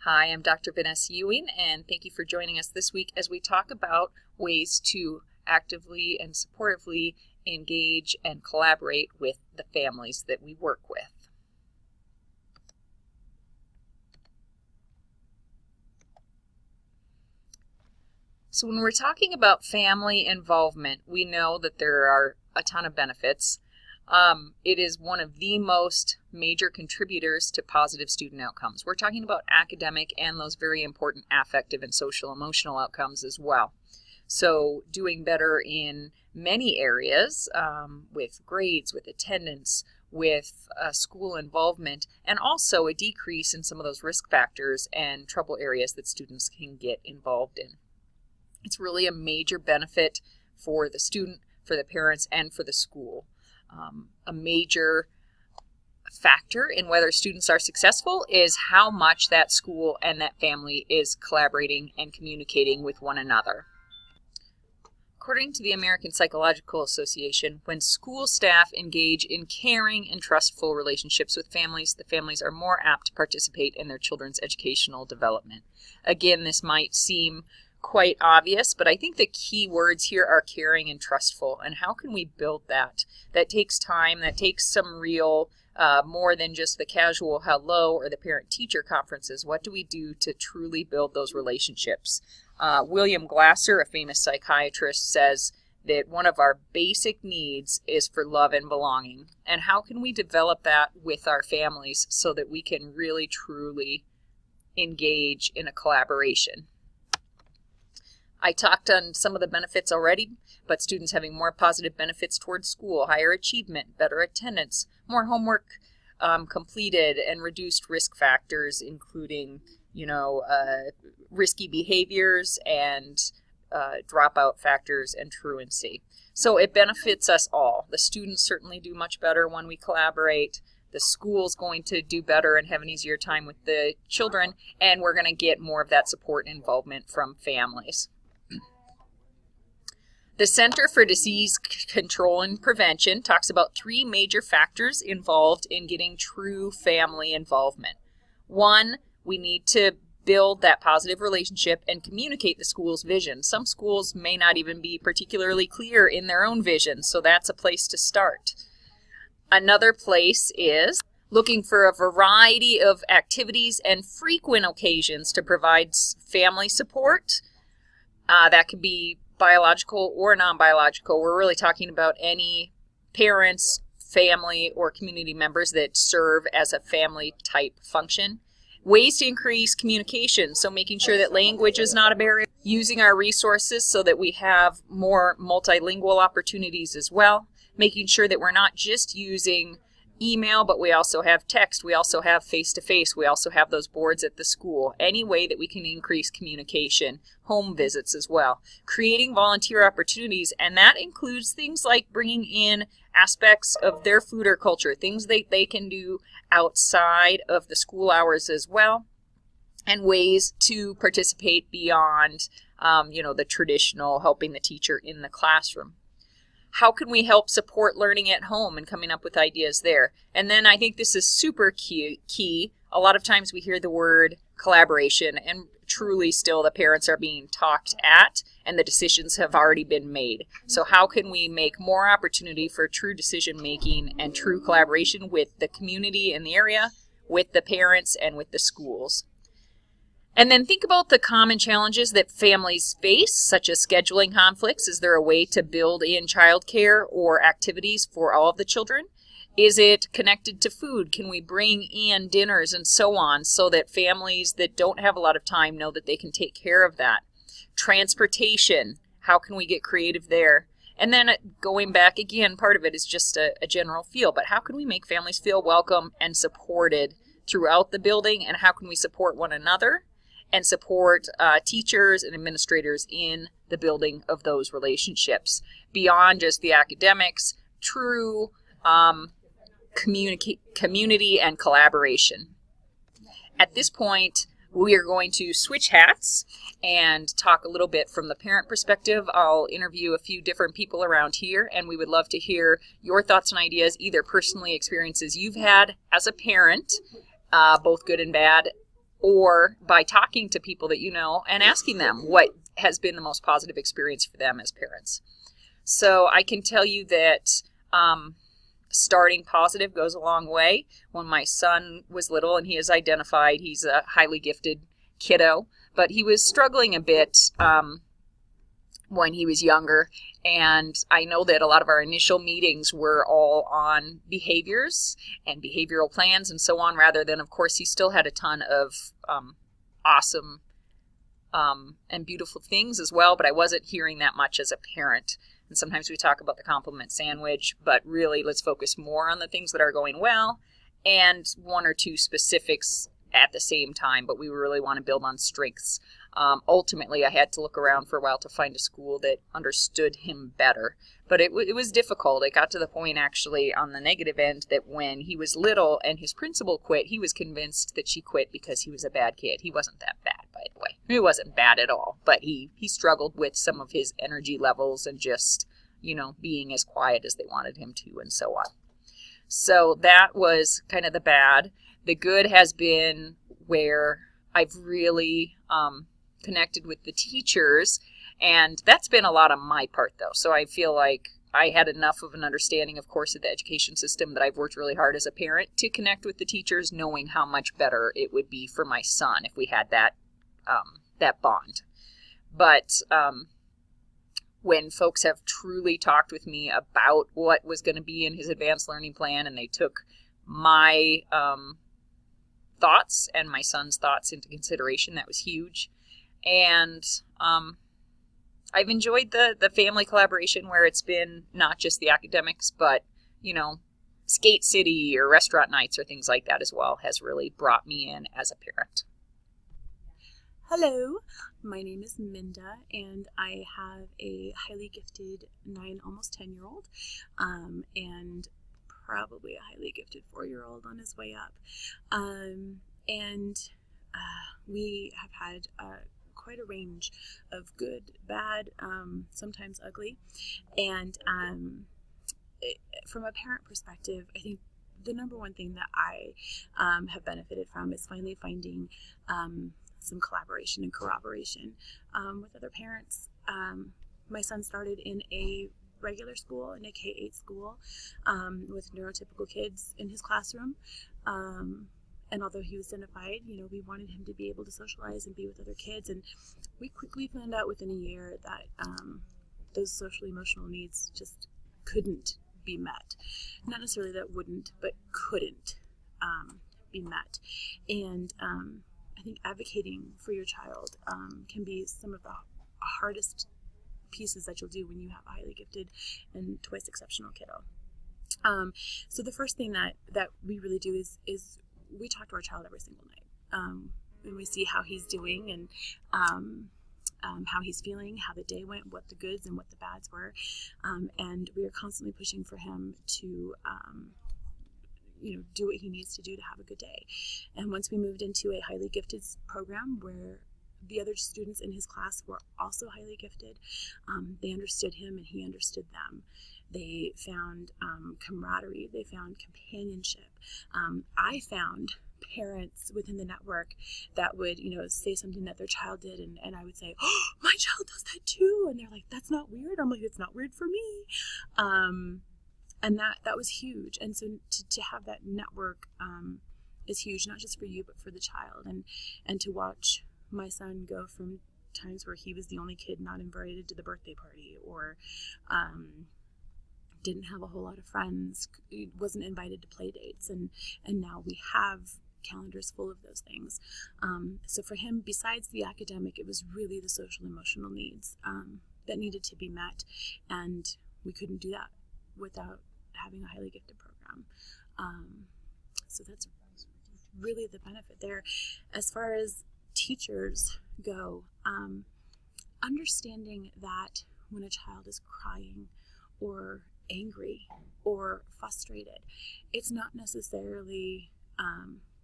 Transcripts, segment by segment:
Hi, I'm Dr. Vanessa Ewing, and thank you for joining us this week as we talk about ways to actively and supportively engage and collaborate with the families that we work with. So when we're talking about family involvement, we know that there are a ton of benefits. It is one of the most major contributors to positive student outcomes. We're talking about academic and those very important affective and social emotional outcomes as well. So doing better in many areas with grades, with attendance, with school involvement, and also a decrease in some of those risk factors and trouble areas that students can get involved in. It's really a major benefit for the student, for the parents, and for the school. A major factor in whether students are successful is how much that school and that family is collaborating and communicating with one another. According to the American Psychological Association, when school staff engage in caring and trustful relationships with families, the families are more apt to participate in their children's educational development. Again, this might seem quite obvious, but I think the key words here are caring and trustful. And how can we build that? That takes time, that takes some real, more than just the casual hello or the parent-teacher conferences. What do we do to truly build those relationships? William Glasser, a famous psychiatrist, says that one of our basic needs is for love and belonging. And how can we develop that with our families so that we can really, truly engage in a collaboration? I talked on some of the benefits already, but students having more positive benefits towards school, higher achievement, better attendance, more homework completed, and reduced risk factors, including, risky behaviors and dropout factors and truancy. So it benefits us all. The students certainly do much better when we collaborate. The school's going to do better and have an easier time with the children, and we're going to get more of that support and involvement from families. The Center for Disease Control and Prevention talks about three major factors involved in getting true family involvement. One, we need to build that positive relationship and communicate the school's vision. Some schools may not even be particularly clear in their own vision, so that's a place to start. Another place is looking for a variety of activities and frequent occasions to provide family support. That could be biological or non-biological. We're really talking about any parents, family, or community members that serve as a family type function. Ways to increase communication, so making sure that language is not a barrier, using our resources so that we have more multilingual opportunities as well, making sure that we're not just using email, but we also have text, we also have face-to-face, we also have those boards at the school. Any way that we can increase communication, home visits as well. Creating volunteer opportunities, and that includes things like bringing in aspects of their food or culture, things they can do outside of the school hours as well, and ways to participate beyond, the traditional helping the teacher in the classroom. How can we help support learning at home and coming up with ideas there? And then I think this is super key. A lot of times we hear the word collaboration, and truly still the parents are being talked at and the decisions have already been made. So how can we make more opportunity for true decision making and true collaboration with the community in the area, with the parents, and with the schools? And then think about the common challenges that families face, such as scheduling conflicts. Is there a way to build in childcare or activities for all of the children? Is it connected to food? Can we bring in dinners and so on so that families that don't have a lot of time know that they can take care of that? Transportation, how can we get creative there? And then going back again, part of it is just a general feel, but how can we make families feel welcome and supported throughout the building, and how can we support one another and support teachers and administrators in the building of those relationships beyond just the academics, true community and collaboration. At this point, we are going to switch hats and talk a little bit from the parent perspective. I'll interview a few different people around here, and we would love to hear your thoughts and ideas, either personally experiences you've had as a parent, both good and bad, or by talking to people that you know and asking them what has been the most positive experience for them as parents. So I can tell you that starting positive goes a long way. When my son was little, and he is identified, he's a highly gifted kiddo, but he was struggling a bit when he was younger. And I know that a lot of our initial meetings were all on behaviors and behavioral plans and so on, rather than, of course, he still had a ton of awesome and beautiful things as well, but I wasn't hearing that much as a parent. And sometimes we talk about the compliment sandwich, but really let's focus more on the things that are going well and one or two specifics at the same time, but we really want to build on strengths. Ultimately, I had to look around for a while to find a school that understood him better, but it was difficult. It got to the point, actually, on the negative end, that when he was little and his principal quit, he was convinced that she quit because he was a bad kid. He wasn't that bad, by the way. He wasn't bad at all, but he struggled with some of his energy levels and just, being as quiet as they wanted him to and so on. So that was kind of the bad. The good has been where I've really connected with the teachers, and that's been a lot on my part, though. So I feel like I had enough of an understanding, of course, of the education system that I've worked really hard as a parent to connect with the teachers, knowing how much better it would be for my son if we had that bond. But when folks have truly talked with me about what was going to be in his advanced learning plan, and they took my thoughts and my son's thoughts into consideration, that was huge. And I've enjoyed the family collaboration where it's been not just the academics, but, skate city or restaurant nights or things like that as well has really brought me in as a parent. Hello, my name is Minda, and I have a highly gifted 9, almost 10-year-old, and probably a highly gifted 4-year-old on his way up. We have had quite a range of good, bad, sometimes ugly. And from a parent perspective, I think the number one thing that I have benefited from is finally finding some collaboration and corroboration with other parents. My son started in a regular school, in a K-8 school, with neurotypical kids in his classroom. And although he was identified, we wanted him to be able to socialize and be with other kids. And we quickly found out within a year that those social emotional needs just couldn't be met. Not necessarily that wouldn't, but couldn't be met. And I think advocating for your child can be some of the hardest pieces that you'll do when you have a highly gifted and twice exceptional kiddo. So the first thing that we really do is we talk to our child every single night. And we see how he's doing and how he's feeling, how the day went, what the goods and what the bads were. And we are constantly pushing for him to do what he needs to do to have a good day. And once we moved into a highly gifted program where the other students in his class were also highly gifted, they understood him and he understood them. They found camaraderie. They found companionship. I found parents within the network that would, say something that their child did, and I would say, "Oh, my child does that too," and they're like, "That's not weird." I'm like, "It's not weird for me," and that was huge. And so to have that network is huge, not just for you but for the child, and to watch my son go from times where he was the only kid not invited to the birthday party, or didn't have a whole lot of friends, wasn't invited to play dates, and now we have calendars full of those things. So for him, besides the academic, it was really the social emotional needs that needed to be met, and we couldn't do that without having a highly gifted program. So that's really the benefit there. As far as teachers go, understanding that when a child is crying or angry or frustrated, it's not necessarily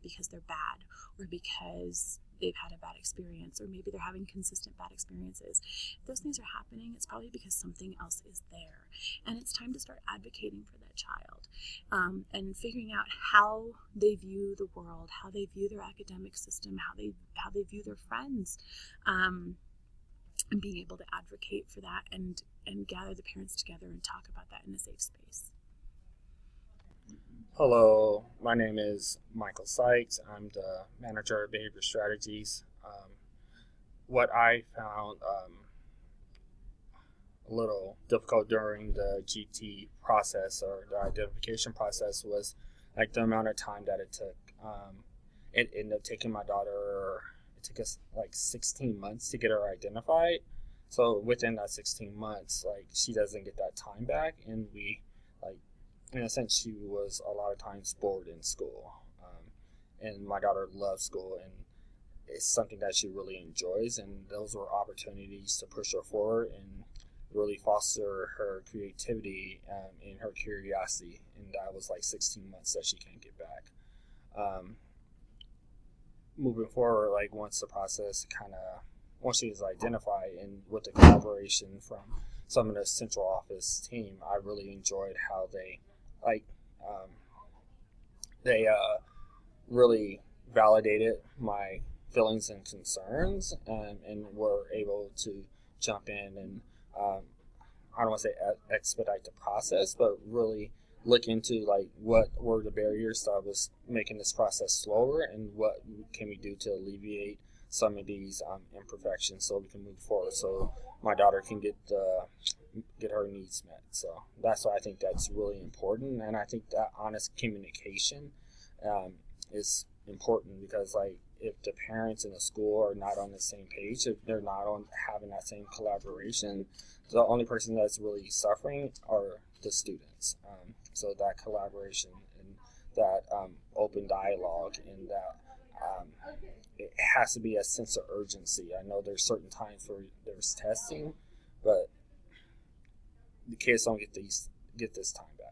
because they're bad or because they've had a bad experience, or maybe they're having consistent bad experiences. If those things are happening, it's probably because something else is there. And it's time to start advocating for that child, and figuring out how they view the world, how they view their academic system, how they view their friends, and being able to advocate for that and gather the parents together and talk about that in a safe space. Hello, my name is Michael Sykes. I'm the manager of behavior strategies. What I found a little difficult during the GT process or the identification process was like the amount of time that it took. It ended up taking my daughter, it took us like 16 months to get her identified. So within that 16 months, like she doesn't get that time back, and we like, in a sense, she was a lot of times bored in school. And my daughter loves school, and it's something that she really enjoys, and those were opportunities to push her forward and really foster her creativity and her curiosity. And that was like 16 months that she can't get back. Moving forward, like once she was identified, and with the collaboration from some of the central office team, I really enjoyed how they really validated my feelings and concerns, and were able to jump in and I don't want to say expedite the process, but really look into like what were the barriers that was making this process slower, and what can we do to alleviate some of these imperfections so we can move forward, so my daughter can get her needs met. So that's why I think that's really important, and I think that honest communication is important, because like if the parents in the school are not on the same page, if they're not having that same collaboration, the only person that's really suffering are the students. So that collaboration and that open dialogue, and that it has to be a sense of urgency. I know there's certain times where there's testing, but the kids don't get this time back.